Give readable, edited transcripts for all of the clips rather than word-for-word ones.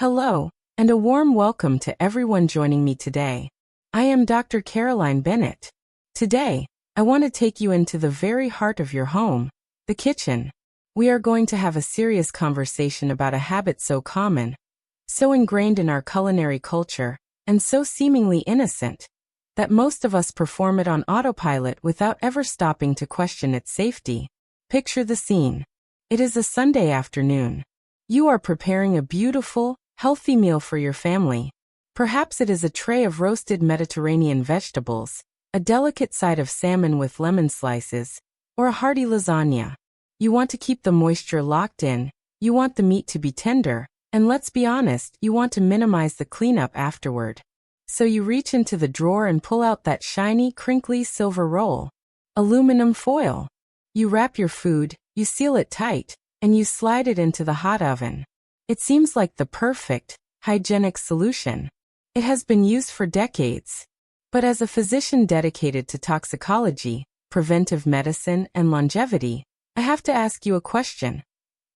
Hello, and a warm welcome to everyone joining me today. I am Dr. Caroline Bennett. Today, I want to take you into the very heart of your home, the kitchen. We are going to have a serious conversation about a habit so common, so ingrained in our culinary culture, and so seemingly innocent, that most of us perform it on autopilot without ever stopping to question its safety. Picture the scene. It is a Sunday afternoon. You are preparing a beautiful, healthy meal for your family. Perhaps it is a tray of roasted Mediterranean vegetables, a delicate side of salmon with lemon slices, or a hearty lasagna. You want to keep the moisture locked in, you want the meat to be tender, and let's be honest, you want to minimize the cleanup afterward. So you reach into the drawer and pull out that shiny, crinkly silver roll. Aluminum foil. You wrap your food, you seal it tight, and you slide it into the hot oven. It seems like the perfect, hygienic solution. It has been used for decades. But as a physician dedicated to toxicology, preventive medicine, and longevity, I have to ask you a question.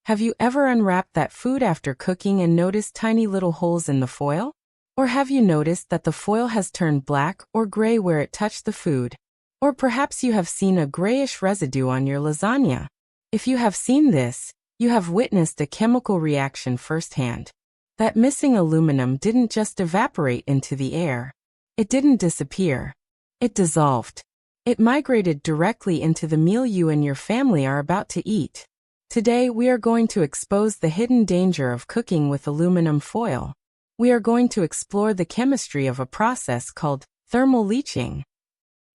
Have you ever unwrapped that food after cooking and noticed tiny little holes in the foil? Or have you noticed that the foil has turned black or gray where it touched the food? Or perhaps you have seen a grayish residue on your lasagna. If you have seen this, you have witnessed a chemical reaction firsthand. That missing aluminum didn't just evaporate into the air. It didn't disappear. It dissolved. It migrated directly into the meal you and your family are about to eat. Today we are going to expose the hidden danger of cooking with aluminum foil. We are going to explore the chemistry of a process called thermal leaching.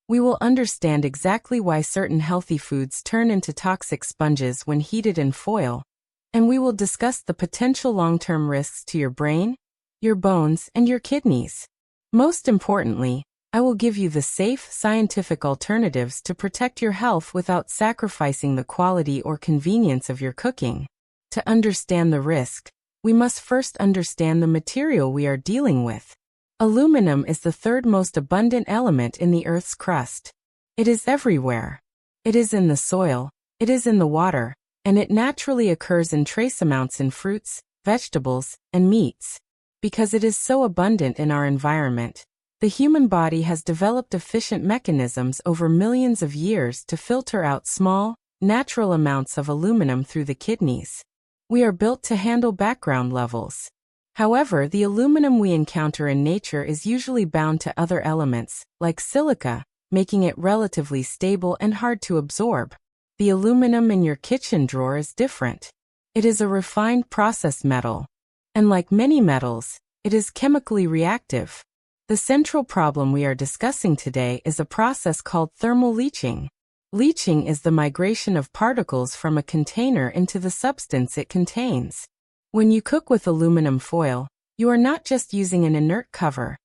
We will understand exactly why certain healthy foods turn into toxic sponges when heated in foil, and we will discuss the potential long-term risks to your brain, your bones, and your kidneys. Most importantly, I will give you the safe, scientific alternatives to protect your health without sacrificing the quality or convenience of your cooking. To understand the risk, we must first understand the material we are dealing with. Aluminum is the third most abundant element in the Earth's crust. It is everywhere. It is in the soil, it is in the water, and it naturally occurs in trace amounts in fruits, vegetables, and meats. Because it is so abundant in our environment, the human body has developed efficient mechanisms over millions of years to filter out small, natural amounts of aluminum through the kidneys. We are built to handle background levels. However, the aluminum we encounter in nature is usually bound to other elements, like silica, making it relatively stable and hard to absorb. The aluminum in your kitchen drawer is different. It is a refined processed metal. And like many metals, it is chemically reactive. The central problem we are discussing today is a process called thermal leaching. Leaching is the migration of particles from a container into the substance it contains. When you cook with aluminum foil, you are not just using an inert cover.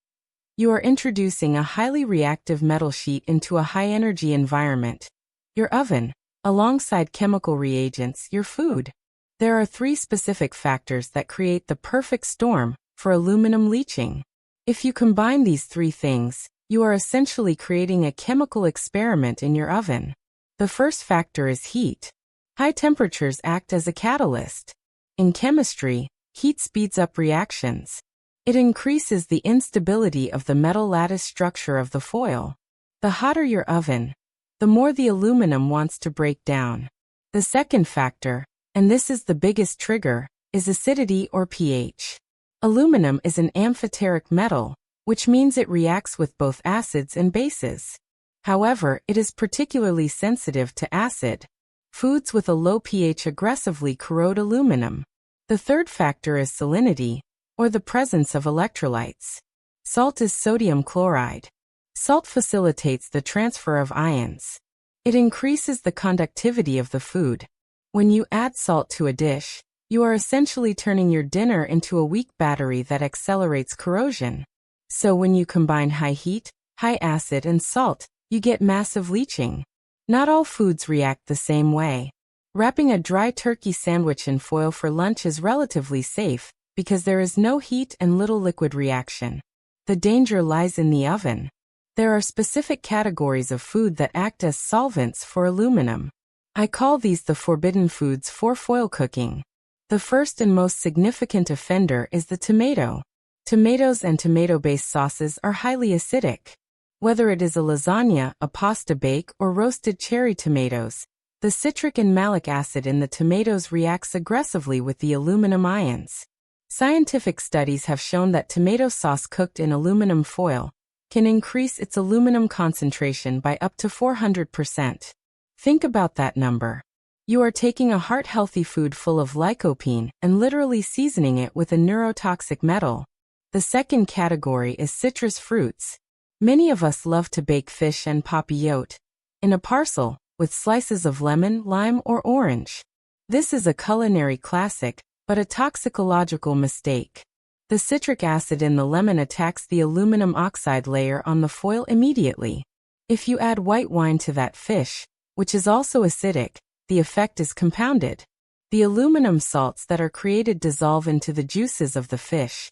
You are introducing a highly reactive metal sheet into a high-energy environment. Your oven, alongside chemical reagents, your food. There are three specific factors that create the perfect storm for aluminum leaching. If you combine these three things, you are essentially creating a chemical experiment in your oven. The first factor is heat. High temperatures act as a catalyst. In chemistry, heat speeds up reactions. It increases the instability of the metal lattice structure of the foil. The hotter your oven, the more the aluminum wants to break down. The second factor, and this is the biggest trigger, is acidity or pH. Aluminum is an amphoteric metal, which means it reacts with both acids and bases. However, it is particularly sensitive to acid. Foods with a low pH aggressively corrode aluminum. The third factor is salinity, or the presence of electrolytes. Salt is sodium chloride. Salt facilitates the transfer of ions. It increases the conductivity of the food. When you add salt to a dish, you are essentially turning your dinner into a weak battery that accelerates corrosion. So when you combine high heat, high acid, and salt, you get massive leaching. Not all foods react the same way. Wrapping a dry turkey sandwich in foil for lunch is relatively safe because there is no heat and little liquid reaction. The danger lies in the oven. There are specific categories of food that act as solvents for aluminum. I call these the forbidden foods for foil cooking. The first and most significant offender is the tomato. Tomatoes and tomato-based sauces are highly acidic. Whether it is a lasagna, a pasta bake, or roasted cherry tomatoes, the citric and malic acid in the tomatoes reacts aggressively with the aluminum ions. Scientific studies have shown that tomato sauce cooked in aluminum foil can increase its aluminum concentration by up to 400%. Think about that number. You are taking a heart-healthy food full of lycopene and literally seasoning it with a neurotoxic metal. The second category is citrus fruits. Many of us love to bake fish and papillote in a parcel with slices of lemon, lime, or orange. This is a culinary classic, but a toxicological mistake. The citric acid in the lemon attacks the aluminum oxide layer on the foil immediately. If you add white wine to that fish, which is also acidic, the effect is compounded. The aluminum salts that are created dissolve into the juices of the fish,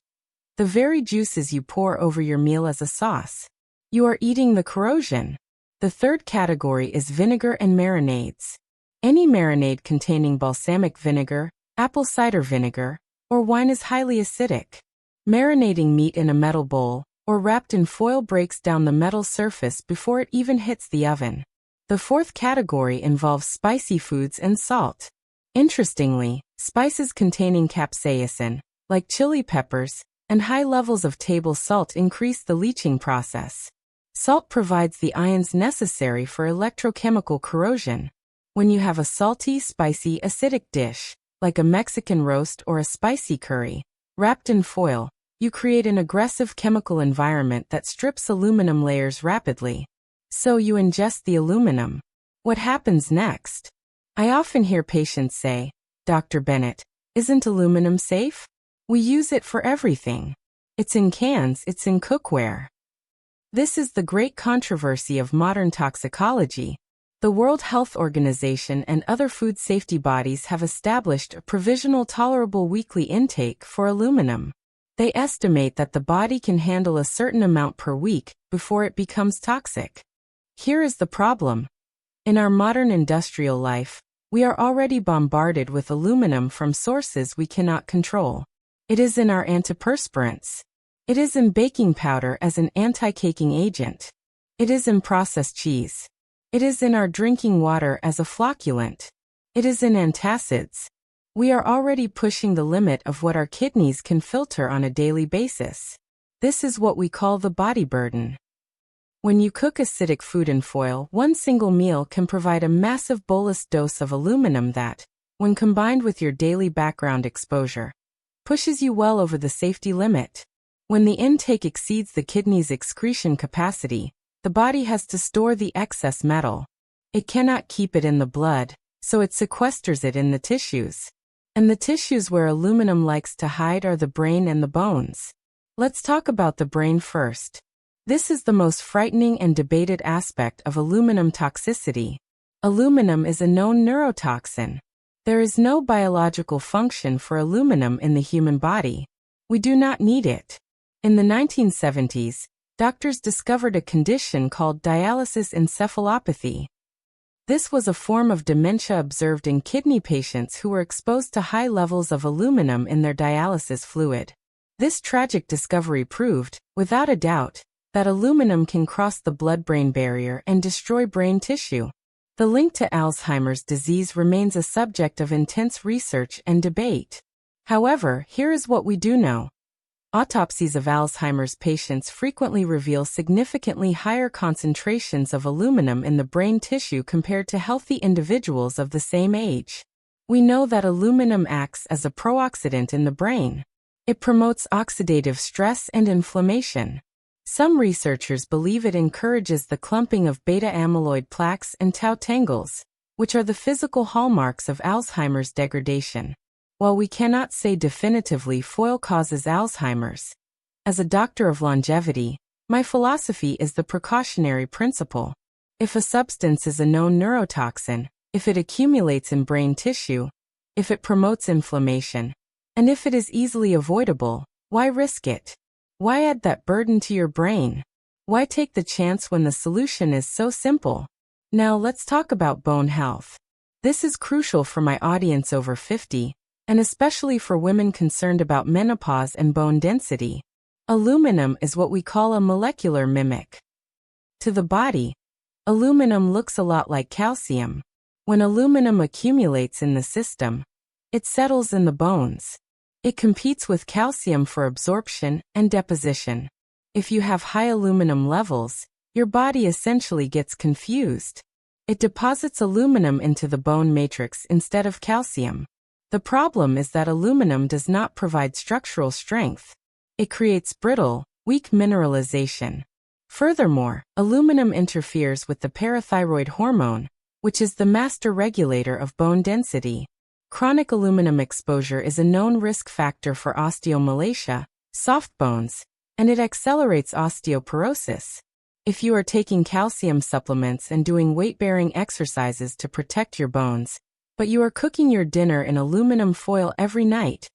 the very juices you pour over your meal as a sauce. You are eating the corrosion. The third category is vinegar and marinades. Any marinade containing balsamic vinegar, apple cider vinegar, or wine is highly acidic. Marinating meat in a metal bowl or wrapped in foil breaks down the metal surface before it even hits the oven. The fourth category involves spicy foods and salt. Interestingly, spices containing capsaicin, like chili peppers, and high levels of table salt increase the leaching process. Salt provides the ions necessary for electrochemical corrosion. When you have a salty, spicy, acidic dish, like a Mexican roast or a spicy curry, wrapped in foil, you create an aggressive chemical environment that strips aluminum layers rapidly. So you ingest the aluminum. What happens next? I often hear patients say, "Dr. Bennett, isn't aluminum safe? We use it for everything. It's in cans, it's in cookware." This is the great controversy of modern toxicology. The World Health Organization and other food safety bodies have established a provisional tolerable weekly intake for aluminum. They estimate that the body can handle a certain amount per week before it becomes toxic. Here is the problem. In our modern industrial life, we are already bombarded with aluminum from sources we cannot control. It is in our antiperspirants. It is in baking powder as an anti-caking agent. It is in processed cheese. It is in our drinking water as a flocculant. It is in antacids. We are already pushing the limit of what our kidneys can filter on a daily basis. This is what we call the body burden. When you cook acidic food in foil, one single meal can provide a massive bolus dose of aluminum that, when combined with your daily background exposure, pushes you well over the safety limit. When the intake exceeds the kidney's excretion capacity, the body has to store the excess metal. It cannot keep it in the blood, so it sequesters it in the tissues. And the tissues where aluminum likes to hide are the brain and the bones. Let's talk about the brain first. This is the most frightening and debated aspect of aluminum toxicity. Aluminum is a known neurotoxin. There is no biological function for aluminum in the human body. We do not need it. In the 1970s, doctors discovered a condition called dialysis encephalopathy. This was a form of dementia observed in kidney patients who were exposed to high levels of aluminum in their dialysis fluid. This tragic discovery proved, without a doubt, that aluminum can cross the blood-brain barrier and destroy brain tissue. The link to Alzheimer's disease remains a subject of intense research and debate. However, here is what we do know. Autopsies of Alzheimer's patients frequently reveal significantly higher concentrations of aluminum in the brain tissue compared to healthy individuals of the same age. We know that aluminum acts as a pro-oxidant in the brain. It promotes oxidative stress and inflammation. Some researchers believe it encourages the clumping of beta-amyloid plaques and tau tangles, which are the physical hallmarks of Alzheimer's degradation. While we cannot say definitively foil causes Alzheimer's, as a doctor of longevity, my philosophy is the precautionary principle. If a substance is a known neurotoxin, if it accumulates in brain tissue, if it promotes inflammation, and if it is easily avoidable, why risk it? Why add that burden to your brain? Why take the chance when the solution is so simple? Now let's talk about bone health. This is crucial for my audience over 50. and especially for women concerned about menopause and bone density. Aluminum is what we call a molecular mimic. To the body, aluminum looks a lot like calcium. When aluminum accumulates in the system, it settles in the bones. It competes with calcium for absorption and deposition. If you have high aluminum levels, your body essentially gets confused. It deposits aluminum into the bone matrix instead of calcium. The problem is that aluminum does not provide structural strength. It creates brittle, weak mineralization. Furthermore, aluminum interferes with the parathyroid hormone, which is the master regulator of bone density. Chronic aluminum exposure is a known risk factor for osteomalacia, soft bones, and it accelerates osteoporosis. If you are taking calcium supplements and doing weight-bearing exercises to protect your bones, but you are cooking your dinner in aluminum foil every night,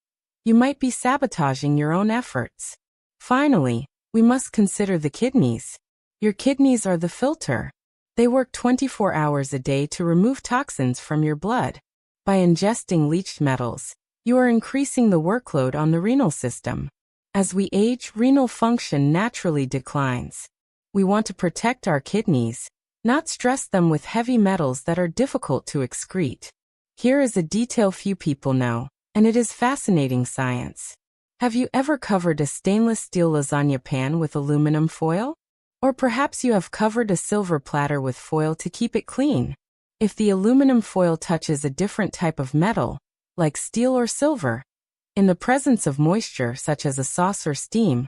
you might be sabotaging your own efforts. Finally, we must consider the kidneys. Your kidneys are the filter. They work 24 hours a day to remove toxins from your blood. By ingesting leached metals, you are increasing the workload on the renal system. As we age, renal function naturally declines. We want to protect our kidneys, not stress them with heavy metals that are difficult to excrete. Here is a detail few people know, and it is fascinating science. Have you ever covered a stainless steel lasagna pan with aluminum foil? Or perhaps you have covered a silver platter with foil to keep it clean. If the aluminum foil touches a different type of metal, like steel or silver, in the presence of moisture such as a sauce or steam,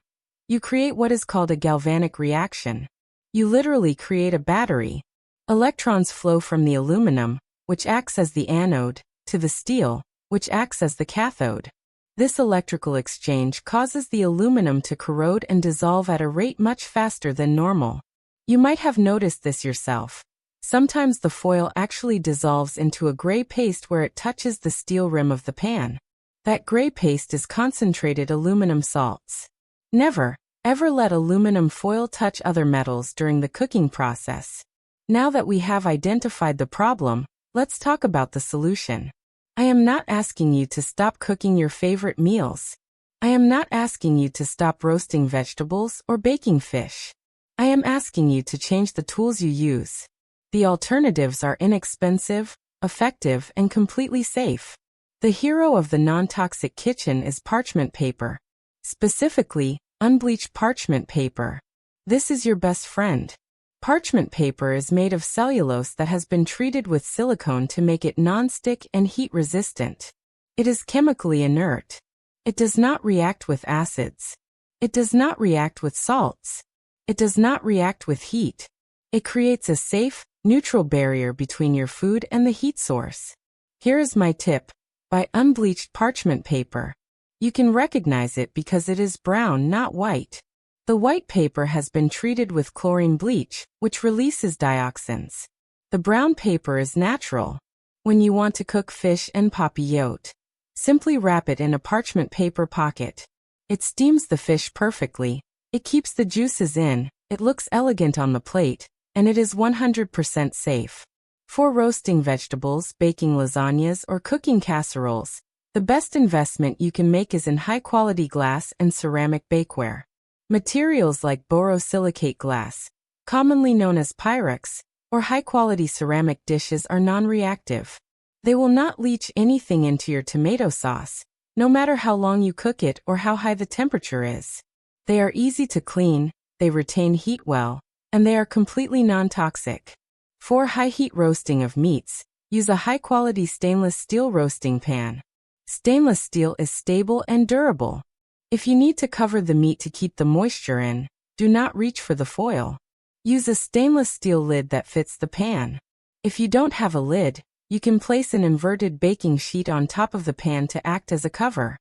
you create what is called a galvanic reaction. You literally create a battery. Electrons flow from the aluminum, which acts as the anode, to the steel, which acts as the cathode. This electrical exchange causes the aluminum to corrode and dissolve at a rate much faster than normal. You might have noticed this yourself. Sometimes the foil actually dissolves into a gray paste where it touches the steel rim of the pan. That gray paste is concentrated aluminum salts. Never, ever let aluminum foil touch other metals during the cooking process. Now that we have identified the problem, let's talk about the solution. I am not asking you to stop cooking your favorite meals. I am not asking you to stop roasting vegetables or baking fish. I am asking you to change the tools you use. The alternatives are inexpensive, effective, and completely safe. The hero of the non-toxic kitchen is parchment paper. Specifically, unbleached parchment paper. This is your best friend. Parchment paper is made of cellulose that has been treated with silicone to make it non-stick and heat-resistant. It is chemically inert. It does not react with acids. It does not react with salts. It does not react with heat. It creates a safe, neutral barrier between your food and the heat source. Here is my tip. Buy unbleached parchment paper. You can recognize it because it is brown, not white. The white paper has been treated with chlorine bleach, which releases dioxins. The brown paper is natural. When you want to cook fish and papillote, simply wrap it in a parchment paper pocket. It steams the fish perfectly. It keeps the juices in, it looks elegant on the plate, and it is 100% safe. For roasting vegetables, baking lasagnas, or cooking casseroles, the best investment you can make is in high-quality glass and ceramic bakeware. Materials like borosilicate glass, commonly known as Pyrex, or high-quality ceramic dishes are non-reactive. They will not leach anything into your tomato sauce, no matter how long you cook it or how high the temperature is. They are easy to clean, they retain heat well, and they are completely non-toxic. For high-heat roasting of meats, use a high-quality stainless steel roasting pan. Stainless steel is stable and durable. If you need to cover the meat to keep the moisture in, do not reach for the foil. Use a stainless steel lid that fits the pan. If you don't have a lid, you can place an inverted baking sheet on top of the pan to act as a cover.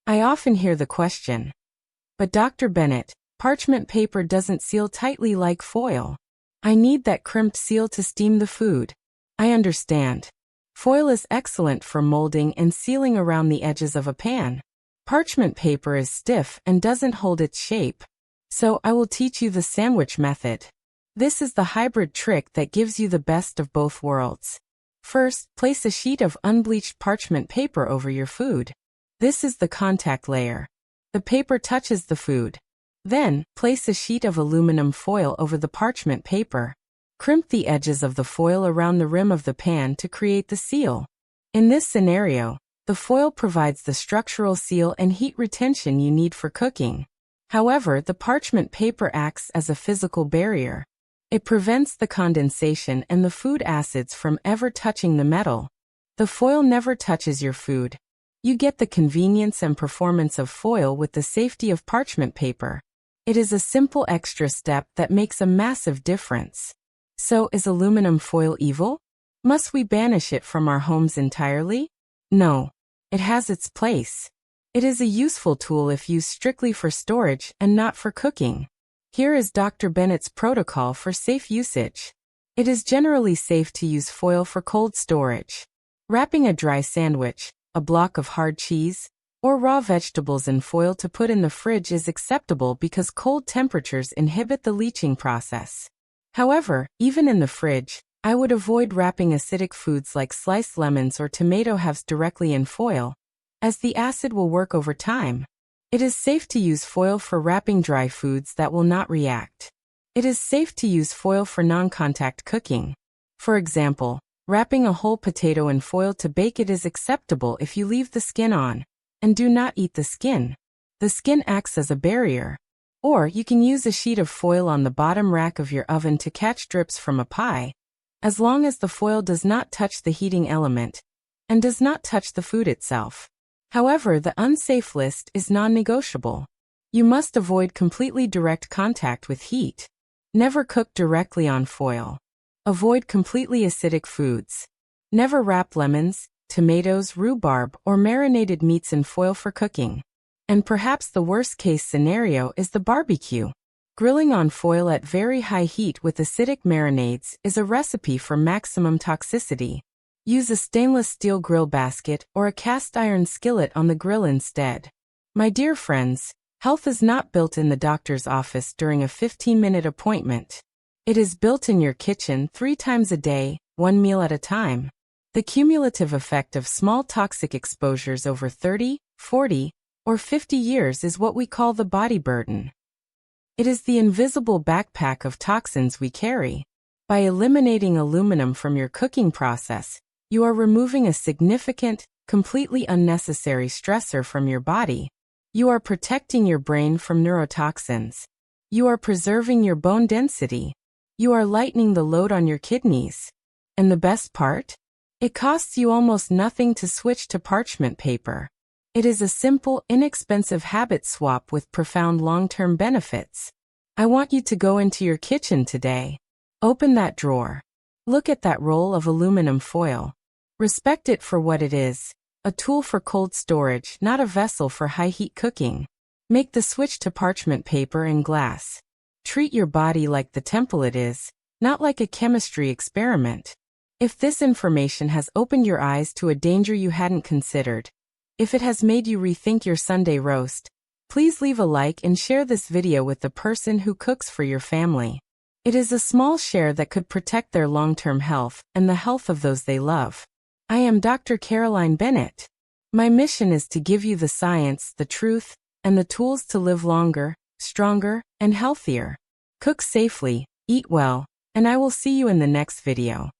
I often hear the question, "But Dr. Bennett, parchment paper doesn't seal tightly like foil. I need that crimped seal to steam the food." I understand. Foil is excellent for molding and sealing around the edges of a pan. Parchment paper is stiff and doesn't hold its shape. So I will teach you the sandwich method. This is the hybrid trick that gives you the best of both worlds. First, place a sheet of unbleached parchment paper over your food. This is the contact layer. The paper touches the food. Then, place a sheet of aluminum foil over the parchment paper. Crimp the edges of the foil around the rim of the pan to create the seal. In this scenario, the foil provides the structural seal and heat retention you need for cooking. However, the parchment paper acts as a physical barrier. It prevents the condensation and the food acids from ever touching the metal. The foil never touches your food. You get the convenience and performance of foil with the safety of parchment paper. It is a simple extra step that makes a massive difference. So, is aluminum foil evil? Must we banish it from our homes entirely? No. It has its place. It is a useful tool if used strictly for storage and not for cooking. Here is Dr. Bennett's protocol for safe usage. It is generally safe to use foil for cold storage. Wrapping a dry sandwich, a block of hard cheese, or raw vegetables in foil to put in the fridge is acceptable because cold temperatures inhibit the leaching process. However, even in the fridge, I would avoid wrapping acidic foods like sliced lemons or tomato halves directly in foil, as the acid will work over time. It is safe to use foil for wrapping dry foods that will not react. It is safe to use foil for non-contact cooking. For example, wrapping a whole potato in foil to bake it is acceptable if you leave the skin on, and do not eat the skin. The skin acts as a barrier. Or you can use a sheet of foil on the bottom rack of your oven to catch drips from a pie, as long as the foil does not touch the heating element, and does not touch the food itself. However, the unsafe list is non-negotiable. You must avoid completely direct contact with heat. Never cook directly on foil. Avoid completely acidic foods. Never wrap lemons, tomatoes, rhubarb, or marinated meats in foil for cooking. And perhaps the worst-case scenario is the barbecue. Grilling on foil at very high heat with acidic marinades is a recipe for maximum toxicity. Use a stainless steel grill basket or a cast iron skillet on the grill instead. My dear friends, health is not built in the doctor's office during a 15-minute appointment. It is built in your kitchen 3 times a day, 1 meal at a time. The cumulative effect of small toxic exposures over 30, 40, or 50 years is what we call the body burden. It is the invisible backpack of toxins we carry. By eliminating aluminum from your cooking process, you are removing a significant, completely unnecessary stressor from your body. You are protecting your brain from neurotoxins. You are preserving your bone density. You are lightening the load on your kidneys. And the best part? It costs you almost nothing to switch to parchment paper. It is a simple, inexpensive habit swap with profound long-term benefits. I want you to go into your kitchen today. Open that drawer. Look at that roll of aluminum foil. Respect it for what it is, a tool for cold storage, not a vessel for high-heat cooking. Make the switch to parchment paper and glass. Treat your body like the temple it is, not like a chemistry experiment. If this information has opened your eyes to a danger you hadn't considered, if it has made you rethink your Sunday roast, please leave a like and share this video with the person who cooks for your family. It is a small share that could protect their long-term health and the health of those they love. I am Dr. Caroline Bennett. My mission is to give you the science, the truth, and the tools to live longer, stronger, and healthier. Cook safely, eat well, and I will see you in the next video.